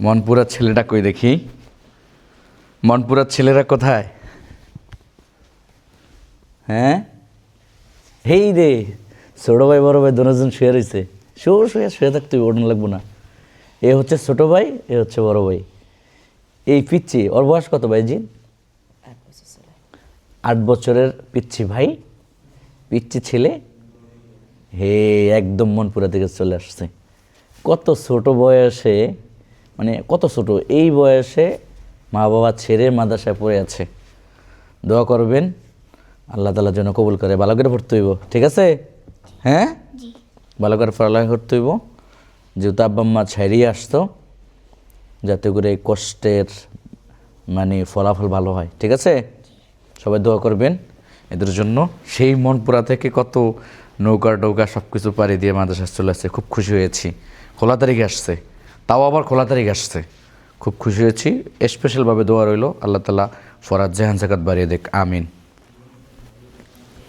মনপুরার ছেলেটা কই দেখি, মনপুরার ছেলেরা কোথায়? হ্যাঁ, হেই রে, ছোটো ভাই বড় ভাই দুজন শুয়ে রয়েছে। শুয়ে থাকতে ওড়ন লাগবো না। এ হচ্ছে ছোটো ভাই, এ হচ্ছে বড় ভাই। এই পিচ্ছি, ওর বয়স কত ভাইজি? 8 বছরের পিচ্ছি ভাই, পিচ্ছি ছেলে। হে একদম মনপুরা থেকে চলে আসছে। কত ছোট বয়সে, মানে কত ছোট এই বয়সে মা বাবা ছেড়ে মাদ্রাসায় পড়ে আছে। দোয়া করবেন আল্লাহ তাআলা যেন কবুল করে, ভালো করে পড়তে হইব, ঠিক আছে? হ্যাঁ, ভালো করে পড়ালেখা করতে হইব, যেহেতু আব্বা আম্মা ছাইরিয়ে আসতো, যাতে করে এই কষ্টের মানে ফলাফল ভালো হয়, ঠিক আছে? সবাই দোয়া করবেন এদের জন্য। সেই মনপুরা থেকে কত নৌকা টৌকা সব কিছু পাড়ি দিয়ে মাদ্রাসায় চলে আসছে, খুব খুশি হয়েছি। খোলা তারিখে আসছে, তাও আবার খোলা তারিখে আসছে, খুব খুশি হয়েছি। স্পেশালভাবে দোয়া রইল আল্লাহ তাআলা ফরাজ জাহান জাকাত বাড়িয়ে দেখ, আমিন।